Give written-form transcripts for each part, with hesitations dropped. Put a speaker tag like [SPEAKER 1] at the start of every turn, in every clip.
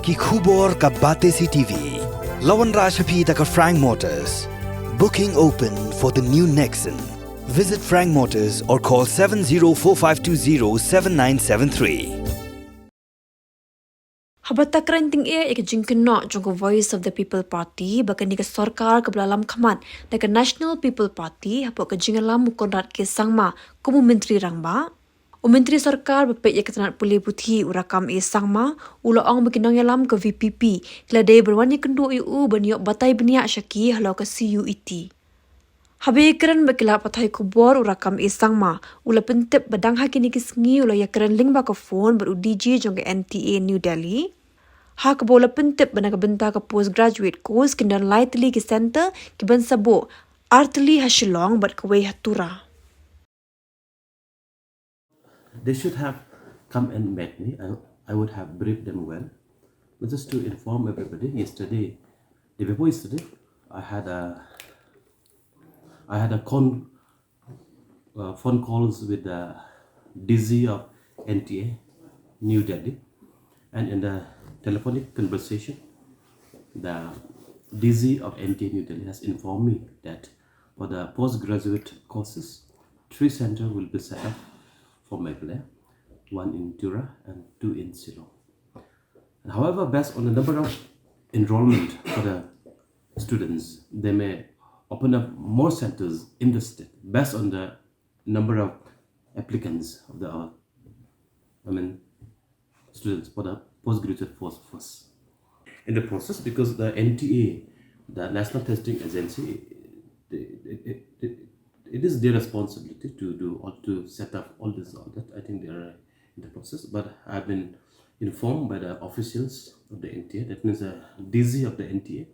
[SPEAKER 1] Ki khubor ka Batai TV. Lawan Rashapi taka Frank Motors. Booking open for the new Nexon. Visit Frank Motors or call 7045207973.
[SPEAKER 2] Habata kerenting ia jingkena jangka Voice of the People Party bahkan ni ke sarkar ke belalam kaman dan ke National People Party hapok ke jingalam mukonrat ke sangma kumu menteri rangba. Menteri sarkar bepek ya ketanat pulih putih urakam sangma ula ong bekinong yalam ke VPP keladai berwani kendu EU baniok Batai Bniah syaki halau ke CUET. Habis keren berkila patai kubor urakam sangma ula pentep badang hakini kisngi ula ya keren link baka phone beru DJ jangka NTA New Delhi. Hak bola pentep bana benta ke postgraduate course Kynduh lightly ke center ke ban sabo artli hasilong bat kewei hatura.
[SPEAKER 3] They should have come and met me. I would have briefed them well. But just to inform everybody, yesterday, day before yesterday, I had a phone calls with the DG of NTA, New Delhi, and in the telephonic conversation, the DG of NTA New Delhi has informed me that for the postgraduate courses, 3 centers will be set up for Meghalaya, 1 in Tura and 2 in Shillong. However, based on the number of enrollment for the students, they may open up more centers in the state based on the number of applicants of the students for the postgraduate course. In the process, because the NTA, the National Testing Agency, it is their responsibility to do or to set up all this, all that. I think they are in the process, but I've been informed by the officials of the NTA, that means the DG of the NTA,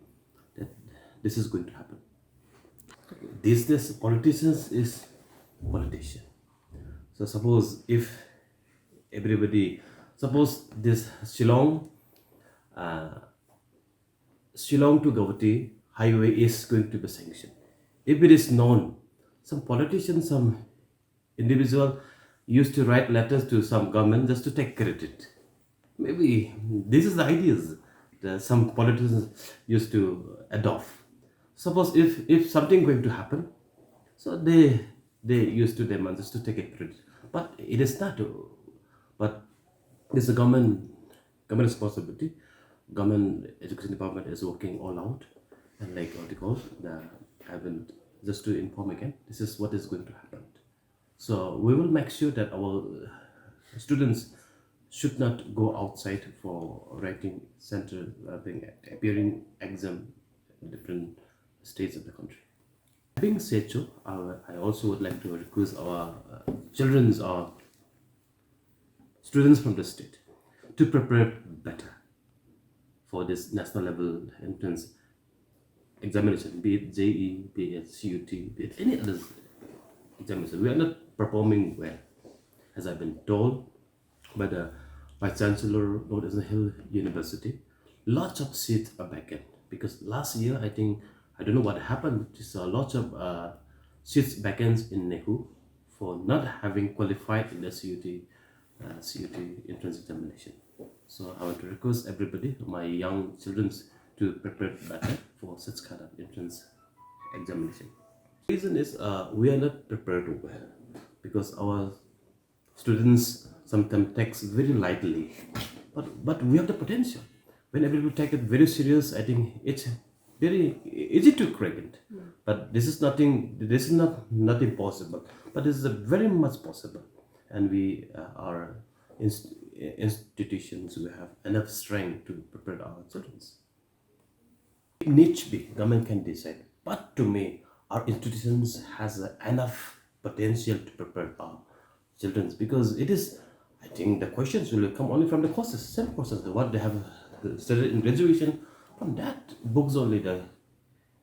[SPEAKER 3] that this is going to happen. These days, politicians is politician. So suppose if suppose this Shillong to Guwahati highway is going to be sanctioned. If it is known, some politicians, some individual used to write letters to some government just to take credit. Maybe this is the ideas that some politicians used to adopt. Suppose if something going to happen, so they used to demand just to take a credit. But it is not. But it's a government responsibility. Government education department is working all out, and like articles that have been, just to inform again, this is what is going to happen. So we will make sure that our students should not go outside for writing center, appearing exam in different states of the country. Having said so, I also would like to request our children's or students from the state to prepare better for this national level entrance examination, be it JE, be it CUT, be it any other examination. We are not performing well, as I've been told by the Vice Chancellor of the Hill University. Lots of seats are vacant because last year, I think, I don't know what happened, just lots of seats vacant in Nehu for not having qualified in the CUT entrance examination. So I want to request everybody, my young children, to prepare better for such kind of entrance examination. The reason is we are not prepared well because our students sometimes take very lightly, but we have the potential. When everybody take it very serious, I think it's very easy to crack it. But this is not impossible, but this is very much possible, and we are institutions, we have enough strength to prepare our children. It needs to be, government can decide, but to me, our institutions has enough potential to prepare our children, because it is, I think the questions will come only from the courses, same courses, what they have studied in graduation. From that books only the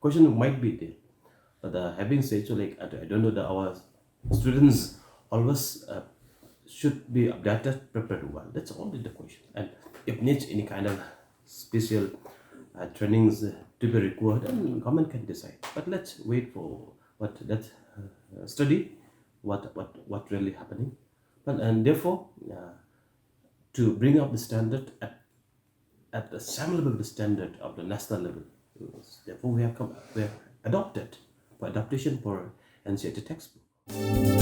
[SPEAKER 3] question might be there. But having said so, like I don't know that our students always should be updated, prepared well. That's only the question. And if needs any kind of special trainings to be required, then government can decide. But let's wait for study what really happening. But and therefore to bring up the standard at the same level, the standard of the national level. Therefore, we have adopted for adaptation for NCERT textbook.